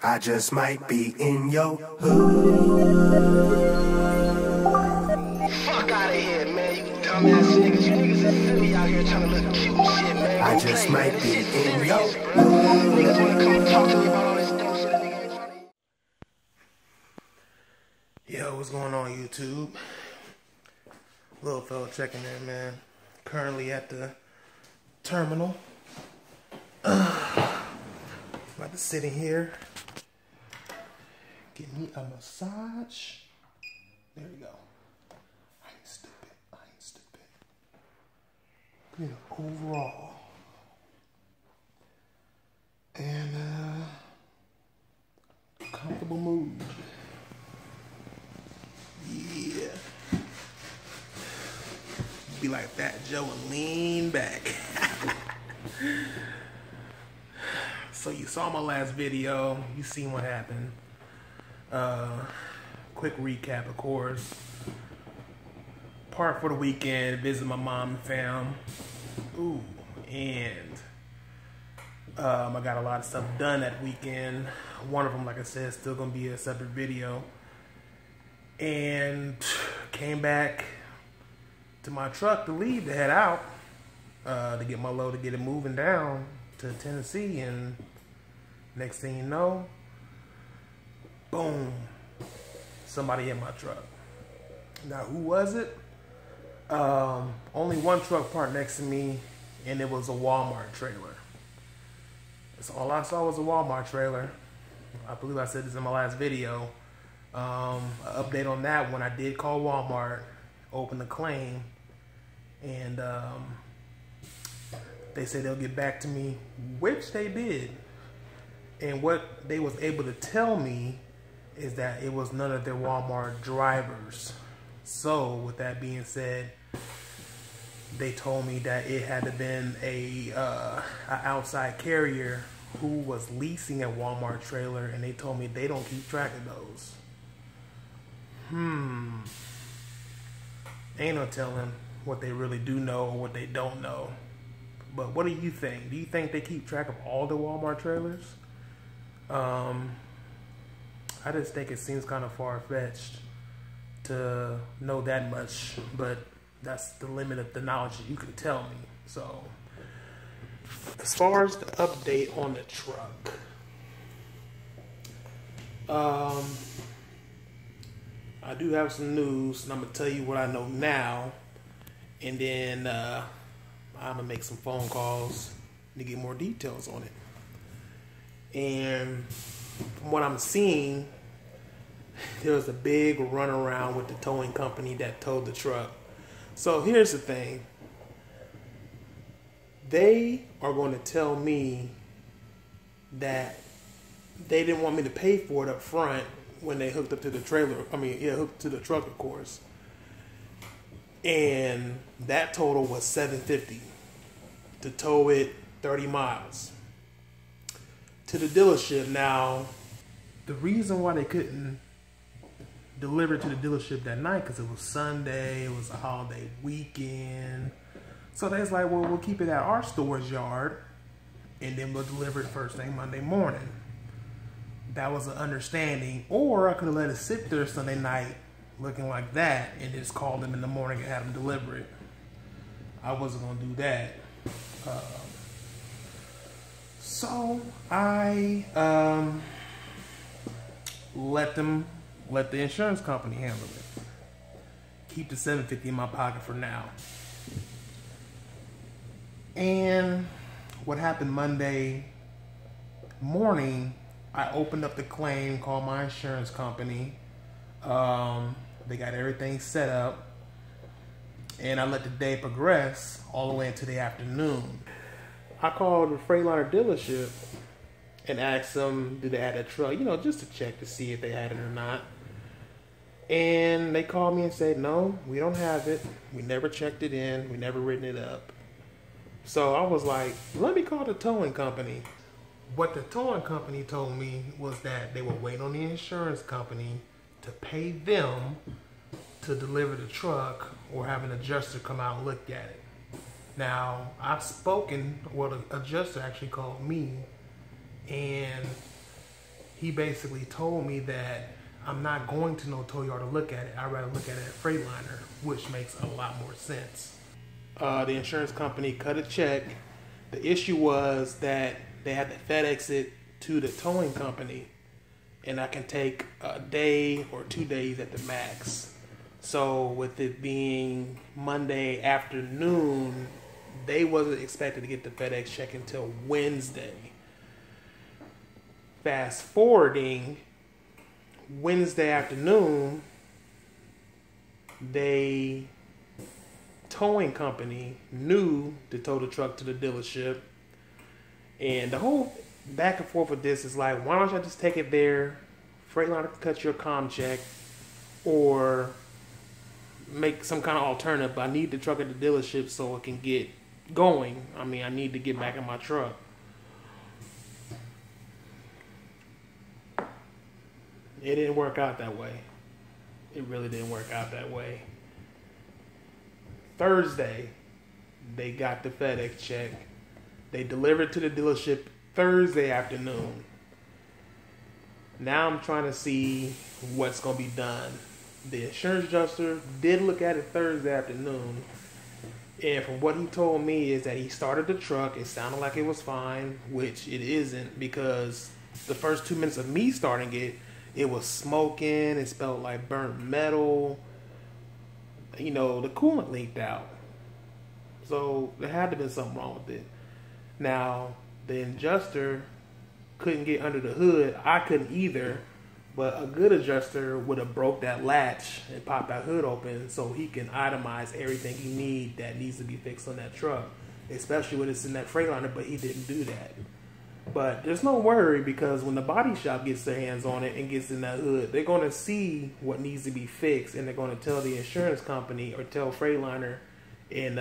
I just might be in your hood. Fuck out of here, man. You dumbass niggas. You niggas is silly out here trying to look cute and shit, man. I Don't just play, might man. be This shit's in your serious, bro. Niggas wanna come and talk to me about all this dumb shit. Nigga ain't trying to... Yo, what's going on, YouTube? Little fella checking in, man. Currently at the terminal. About to sit in here. Get me a massage. There you go. I ain't stupid. I ain't stupid. Get an overall. And comfortable mood. Yeah. Be like Fat Joe and lean back. So you saw my last video. You seen what happened. Quick recap, of course. Part for the weekend. Visit my mom and fam. Ooh, and I got a lot of stuff done that weekend. One of them, like I said, is still gonna be a separate video. And came back to my truck to leave, to head out, to get my load, to get it moving down to Tennessee. And next thing you know, boom, somebody hit my truck. Now, who was it? Only one truck parked next to me, and it was a Walmart trailer. That's all I saw was a Walmart trailer. I believe I said this in my last video. An update on that one, I did call Walmart, open the claim, and they said they'll get back to me, which they did. And what they was able to tell me is that it was none of their Walmart drivers. So with that being said, they told me that it had to been a outside carrier who was leasing a Walmart trailer, and they told me they don't keep track of those. Ain't no telling what they really do know or what they don't know. But what do you think? Do you think they keep track of all the Walmart trailers? I just think it seems kind of far-fetched to know that much, but that's the limit of the knowledge that you can tell me. So, as far as the update on the truck, I do have some news, and I'm going to tell you what I know now, and then I'm going to make some phone calls to get more details on it. And from what I'm seeing, there was a big runaround with the towing company that towed the truck. So here's the thing. They are going to tell me that they didn't want me to pay for it up front when they hooked up to the trailer. Hooked to the truck, of course. And that total was $750 to tow it 30 miles to the dealership. Now, the reason why they couldn't deliver to the dealership that night, because it was Sunday, it was a holiday weekend. So they was like, well, we'll keep it at our storage yard, and then we'll deliver it first thing Monday morning. That was an understanding. Or I could have let it sit there Sunday night looking like that and just called them in the morning and have them deliver it. I wasn't going to do that. So I let the insurance company handle it. Keep the $750 in my pocket for now. And what happened Monday morning, I opened up the claim, called my insurance company. They got everything set up, and I let the day progress all the way into the afternoon. I called the Freightliner dealership and asked them, do they have that truck, just to check to see if they had it or not. And they called me and said, no, we don't have it. We never checked it in. We never written it up. So I was like, let me call the towing company. What the towing company told me was that they were waiting on the insurance company to pay them to deliver the truck or have an adjuster come out and look at it. Now, I've spoken, well, the adjuster actually called me, and he basically told me that I'm not going to no tow yard to look at it. I'd rather look at it at Freightliner, which makes a lot more sense. The insurance company cut a check. The issue was that they had to FedEx it to the towing company, and I can take a day or 2 days at the max. So with it being Monday afternoon, they wasn't expected to get the FedEx check until Wednesday. Fast forwarding, Wednesday afternoon, they towing company knew to tow the truck to the dealership, and the whole back and forth with this is like, why don't y'all just take it there? Freightliner can cut your comm check, or make some kind of alternative. But I need the truck at the dealership so it can get going. I mean, I need to get back in my truck. It didn't work out that way. It really didn't work out that way. Thursday, they got the FedEx check. They delivered to the dealership Thursday afternoon. Now I'm trying to see what's going to be done. The insurance adjuster did look at it Thursday afternoon. And from what he told me is that he started the truck. It sounded like it was fine, which it isn't, because the first 2 minutes of me starting it, it was smoking. It smelled like burnt metal. You know, the coolant leaked out. So there had to have been something wrong with it. Now, the adjuster couldn't get under the hood. I couldn't either. But a good adjuster would have broke that latch and popped that hood open so he can itemize everything he needs to be fixed on that truck, especially when it's in that Freightliner, but he didn't do that. But there's no worry, because when the body shop gets their hands on it and gets in that hood, they're going to see what needs to be fixed, and they're going to tell the insurance company or tell Freightliner, and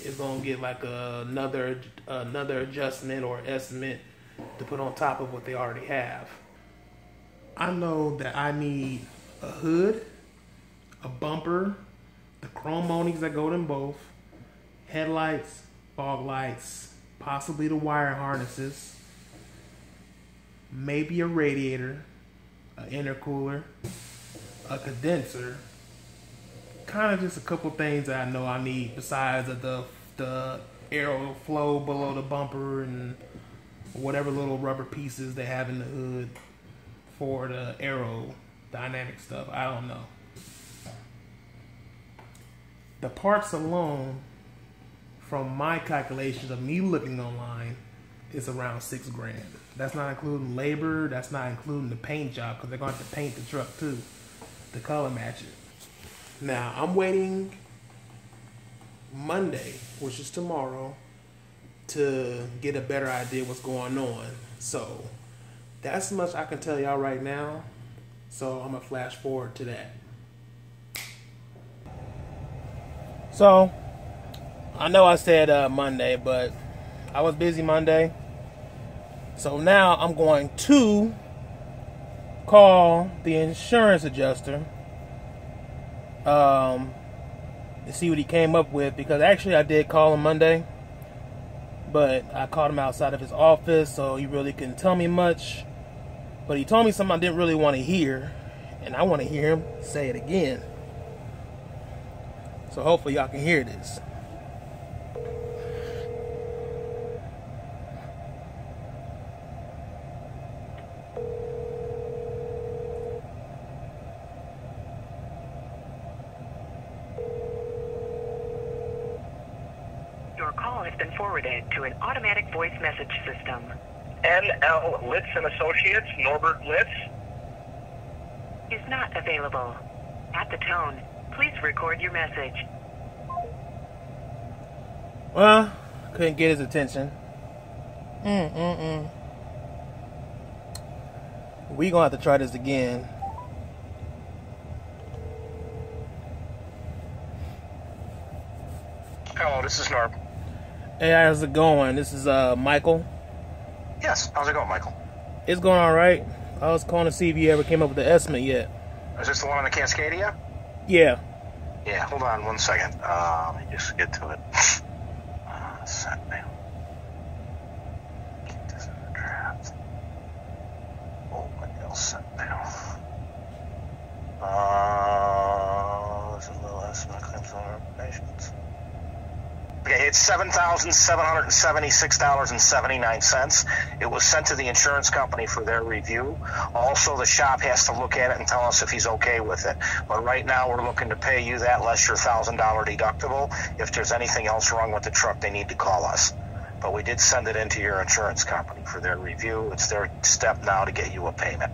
it's going to get like another adjustment or estimate to put on top of what they already have. I know that I need a hood, a bumper, the chrome monies that go in both, headlights, fog lights, possibly the wire harnesses, maybe a radiator, an intercooler, a condenser, kind of just a couple things that I know I need besides the aero flow below the bumper and whatever little rubber pieces they have in the hood for the aerodynamic stuff. I don't know. The parts alone, from my calculations of me looking online, is around $6,000. That's not including labor. That's not including the paint job, because they're going to have to paint the truck too, to color match it. Now I'm waiting Monday, which is tomorrow, to get a better idea what's going on. So that's much I can tell y'all right now. So I'm gonna flash forward to that. So I know I said Monday, but I was busy Monday. So now I'm going to call the insurance adjuster to see what he came up with, because actually I did call him Monday, but I called him outside of his office, so he really couldn't tell me much. But he told me something I didn't really want to hear, and I want to hear him say it again. So hopefully y'all can hear this. Your call has been forwarded to an automatic voice message system. N.L. Litz and Associates, Norbert Litz. Is not available. At the tone, please record your message. Well, couldn't get his attention. We gonna have to try this again. Hello, this is Norb. Hey, how's it going? This is Michael. Yes, how's it going, Michael? It's going all right. I was calling to see if you ever came up with the estimate yet. Is this the one on the Cascadia? Yeah. Yeah, hold on 1 second. Let me just get to it. Send mail. Keep this in the draft. $7,776.79. It was sent to the insurance company for their review. Also, the shop has to look at it and tell us if he's okay with it. But right now, we're looking to pay you that less your $1,000 deductible. If there's anything else wrong with the truck, they need to call us. But we did send it into your insurance company for their review. It's their step now to get you a payment.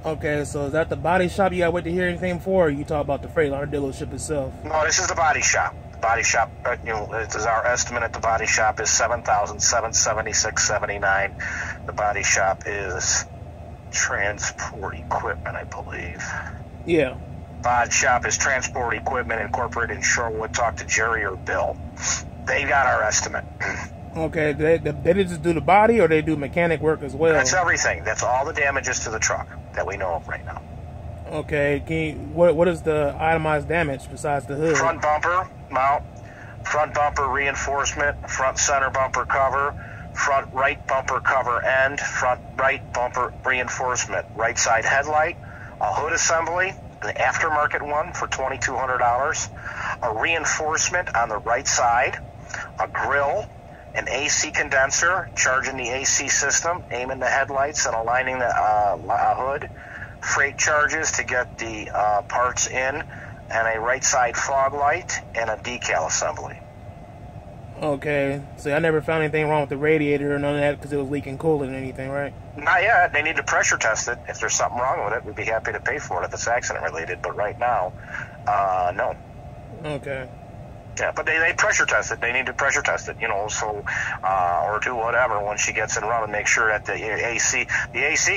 Okay, so is that the body shop you got to wait to hear anything for, or you talk about the Freightliner dealership itself? No, this is the body shop. The body shop, this is our estimate at the body shop is $7,776.79. The body shop is Transport Equipment, I believe. Yeah. Body shop is Transport Equipment Incorporated in Shorewood. Talk to Jerry or Bill. They got our estimate. Okay, they just do the body, or they do mechanic work as well? That's everything. That's all the damages to the truck that we know of right now. Okay, what is the itemized damage besides the hood? Front bumper mount, front bumper reinforcement, front center bumper cover, front right bumper cover end, front right bumper reinforcement, right side headlight, a hood assembly, an aftermarket one for $2,200, a reinforcement on the right side, a grill, an AC condenser, charging the AC system, aiming the headlights and aligning the hood, freight charges to get the parts in, and a right side fog light, and a decal assembly. Okay, so I never found anything wrong with the radiator or none of that because it was leaking coolant or anything, right? Not yet. They need to pressure test it. If there's something wrong with it, we'd be happy to pay for it if it's accident related, but right now, no. Okay. Yeah, but they pressure test it. They need to pressure test it, so, or do whatever once she gets in run and make sure that the AC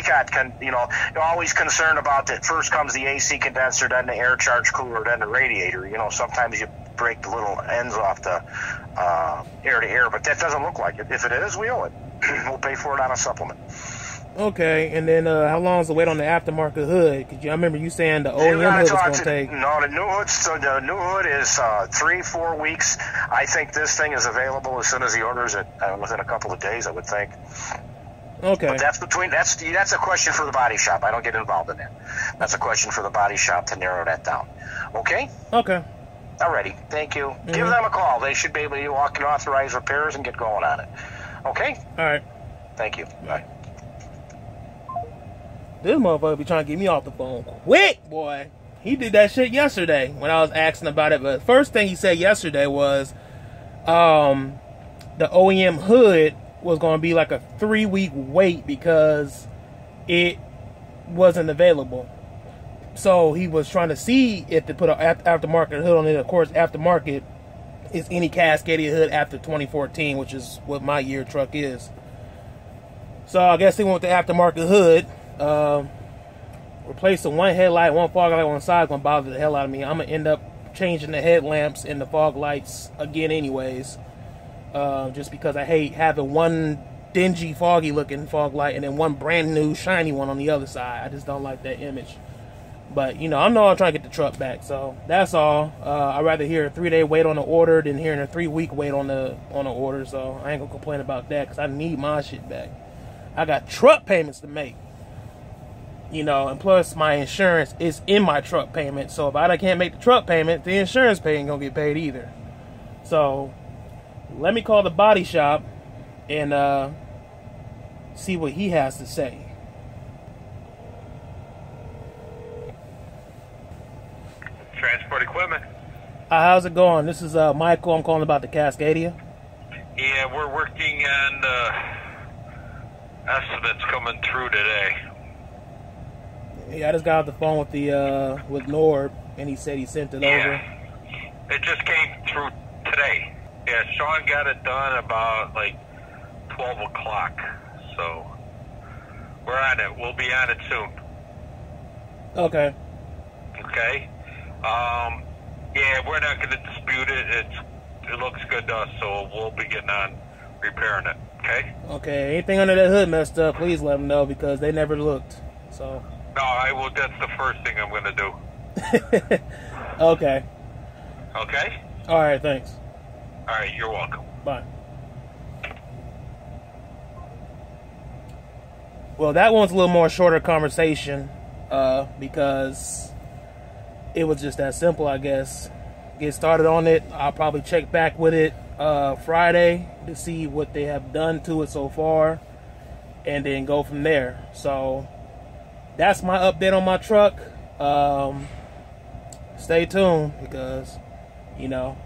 cat can, you're always concerned about that. First comes the AC condenser, then the air charge cooler, then the radiator. Sometimes you break the little ends off the air to air, but that doesn't look like it. If it is, we owe it. We'll pay for it on a supplement. Okay, and then how long is the wait on the aftermarket hood? Cause I remember you saying the OEM hood was going to take. No, the new hood is 3-4 weeks. I think this thing is available as soon as he orders it, within a couple of days, I would think. Okay. But that's a question for the body shop. I don't get involved in that. That's a question for the body shop to narrow that down. Okay? Okay. Alrighty. Thank you. Mm-hmm. Give them a call. They should be able to walk and authorize repairs and get going on it. Okay? All right. Thank you. Bye. This motherfucker be trying to get me off the phone quick, boy. He did that shit yesterday when I was asking about it. But first thing he said yesterday was the OEM hood was going to be like a 3-week wait because it wasn't available. So he was trying to see if to put an aftermarket hood on it. Of course, aftermarket is any Cascadia hood after 2014, which is what my year truck is. So I guess he went with the aftermarket hood. Replacing one headlight, one fog light on the side is going to bother the hell out of me. I'm going to end up changing the headlamps and the fog lights again anyways. Just because I hate having one dingy, foggy looking fog light and then one brand new, shiny one on the other side. I just don't like that image. But, I'm trying to get the truck back. So, that's all. I'd rather hear a 3-day wait on the order than hearing a 3-week wait on the order. So, I ain't going to complain about that because I need my shit back. I got truck payments to make. And plus my insurance is in my truck payment. So, if I can't make the truck payment, the insurance pay ain't going to get paid either. So, let me call the body shop and see what he has to say. Transport Equipment. How's it going? This is Michael. I'm calling about the Cascadia. Yeah, we're working on estimates coming through today. Yeah, I just got off the phone with with Nord, and he said he sent it over. It just came through today. Yeah, Sean got it done about 12 o'clock. So we're on it. We'll be on it soon. Okay. Okay. Yeah, we're not going to dispute it. It looks good to us, so we'll be getting on repairing it. Okay. Okay. Anything under that hood messed up, please let them know because they never looked. So. No, I will. That's the first thing I'm going to do. Okay. Okay? All right, thanks. All right, you're welcome. Bye. Well, that one's a little more shorter conversation because it was just that simple, I guess. Get started on it. I'll probably check back with it Friday to see what they have done to it so far, and then go from there. So that's my update on my truck. Stay tuned, because I know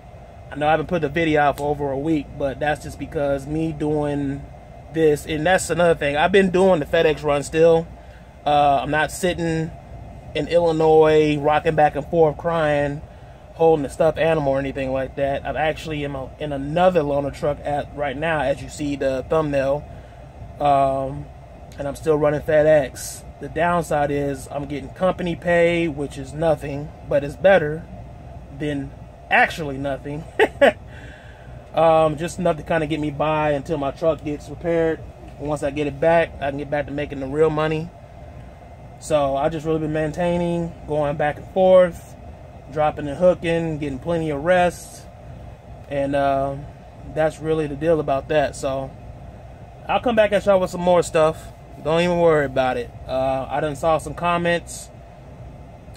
I haven't put the video out for over a week, but that's just because me doing this. And that's another thing, I've been doing the FedEx run still. I'm not sitting in Illinois rocking back and forth crying, holding a stuffed animal or anything like that. I'm actually in another loaner truck right now, as you see the thumbnail, and I'm still running FedEx. The downside is I'm getting company pay, which is nothing, but it's better than actually nothing. Just enough to kind of get me by until my truck gets repaired. And once I get it back, I can get back to making the real money. So I just really been maintaining, going back and forth, dropping and hooking, getting plenty of rest, and that's really the deal about that. So I'll come back at y'all with some more stuff. Don't even worry about it. I done saw some comments.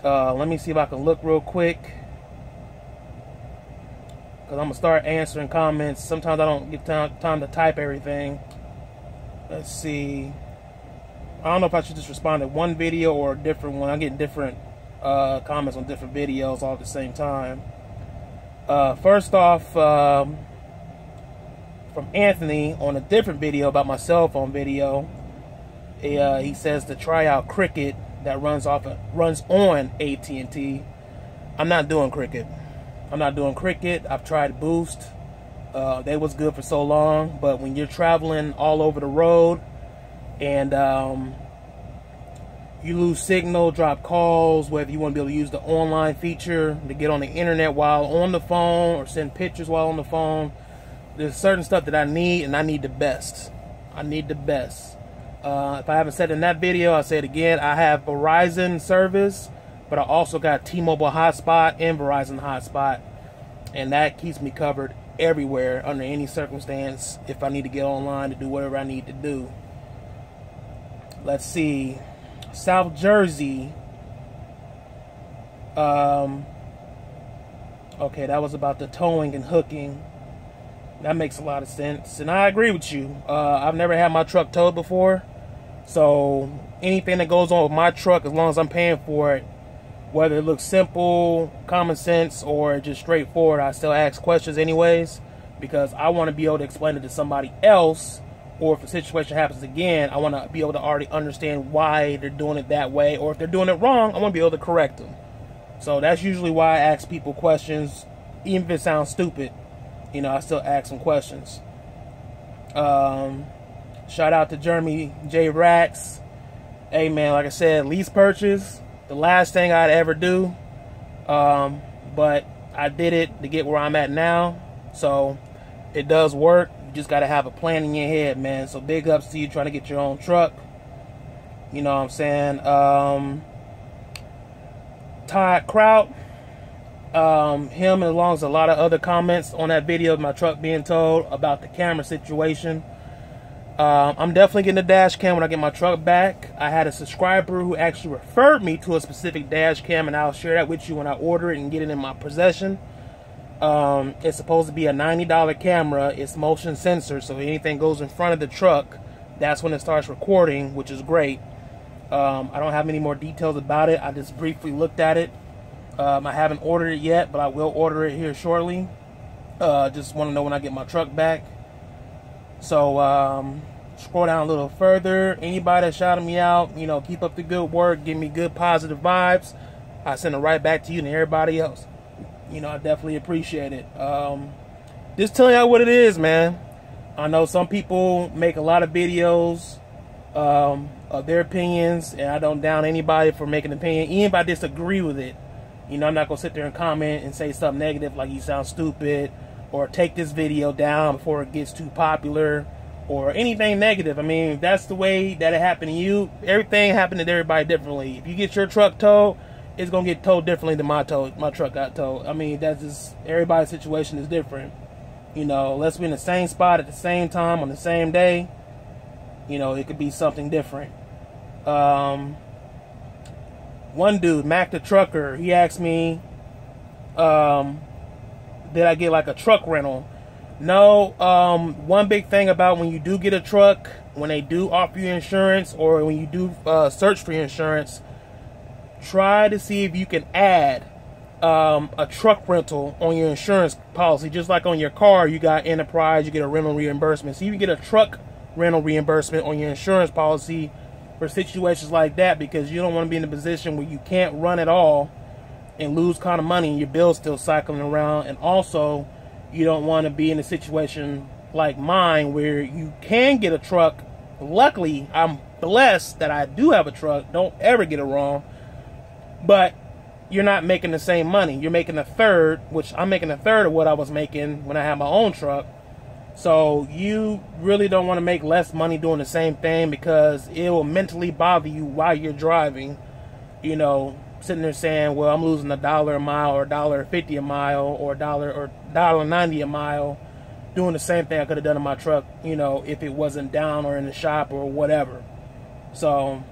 Let me see if I can look real quick, because I'm gonna start answering comments. Sometimes I don't get time to type everything. Let's see. I don't know if I should just respond to one video or a different one. I'm getting different comments on different videos all at the same time. First off, from Anthony on a different video about my cell phone video. He says to try out Cricket that runs on AT&T. I'm not doing Cricket. I've tried Boost. They was good for so long, but when you're traveling all over the road and you lose signal, drop calls, whether you want to be able to use the online feature to get on the internet while on the phone or send pictures while on the phone, there's certain stuff that I need, and I need the best. If I haven't said in that video, I'll say it again. I have Verizon service, but I also got T-Mobile hotspot and Verizon hotspot, and that keeps me covered everywhere under any circumstance if I need to get online to do whatever I need to do. Let's see. South Jersey. Okay, that was about the towing and hooking. That makes a lot of sense, and I agree with you. I've never had my truck towed before, so anything that goes on with my truck, as long as I'm paying for it, whether it looks simple, common sense, or just straightforward, I still ask questions anyways, because I want to be able to explain it to somebody else, or if a situation happens again, I want to be able to already understand why they're doing it that way, or if they're doing it wrong, I want to be able to correct them. So that's usually why I ask people questions, even if it sounds stupid. I still ask some questions. Shout out to Jeremy J. Racks. Hey man, like I said, lease purchase, the last thing I'd ever do. But I did it to get where I'm at now. So it does work. You just got to have a plan in your head, man. So big ups to you trying to get your own truck. You know what I'm saying? Todd Kraut. Him, along with a lot of other comments on that video of my truck being towed about the camera situation. I'm definitely getting a dash cam when I get my truck back. I had a subscriber who actually referred me to a specific dash cam, and I'll share that with you when I order it and get it in my possession. It's supposed to be a $90 camera. It's motion sensor, so anything goes in front of the truck, that's when it starts recording, which is great. I don't have any more details about it. I just briefly looked at it. I haven't ordered it yet, but I will order it here shortly. Just want to know when I get my truck back. So scroll down a little further. Anybody that shouted me out, keep up the good work, give me good positive vibes, I send it right back to you and everybody else. I definitely appreciate it. Just telling y'all what it is, man. I know some people make a lot of videos of their opinions, and I don't down anybody for making an opinion, even if I disagree with it. I'm not going to sit there and comment and say something negative like you sound stupid, or take this video down before it gets too popular, or anything negative. I mean, if that's the way that it happened to you, everything happened to everybody differently. If you get your truck towed, it's going to get towed differently than my truck got towed. I mean, that's just, everybody's situation is different. Unless we're in the same spot at the same time on the same day, it could be something different. One dude, Mac the Trucker, he asked me, did I get like a truck rental? No, one big thing about when you do get a truck, when they do offer you insurance, or when you do search for your insurance, try to see if you can add a truck rental on your insurance policy. Just like on your car, you got Enterprise, you get a rental reimbursement. So you can get a truck rental reimbursement on your insurance policy for situations like that, because you don't want to be in a position where you can't run at all and lose kind of money and your bill's still cycling around. And also, you don't want to be in a situation like mine where you can get a truck. Luckily, I'm blessed that I do have a truck. Don't ever get it wrong. But you're not making the same money. You're making a third, which I'm making a third of what I was making when I had my own truck. So you really don't want to make less money doing the same thing, because it will mentally bother you while you're driving. You know, sitting there saying, well, I'm losing $1 a mile, or $1.50 a mile, or $1.90 a mile doing the same thing I could have done in my truck, you know, if it wasn't down or in the shop or whatever. So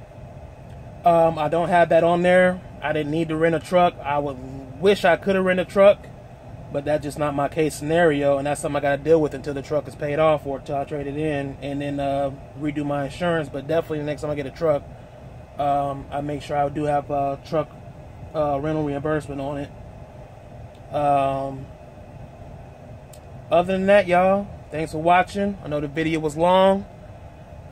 I don't have that on there. I didn't need to rent a truck. I would wish I could have rented a truck, but that's just not my case scenario, and that's something I got to deal with until the truck is paid off, or until I trade it in and then redo my insurance. But definitely the next time I get a truck, I make sure I do have truck rental reimbursement on it. Other than that, y'all, thanks for watching. I know the video was long.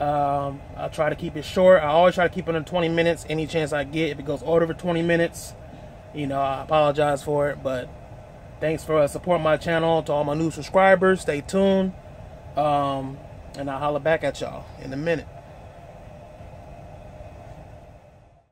I'll try to keep it short. I always try to keep it under 20 minutes any chance I get. If it goes over 20 minutes, you know, I apologize for it. But thanks for supporting my channel. To all my new subscribers, stay tuned. And I'll holler back at y'all in a minute.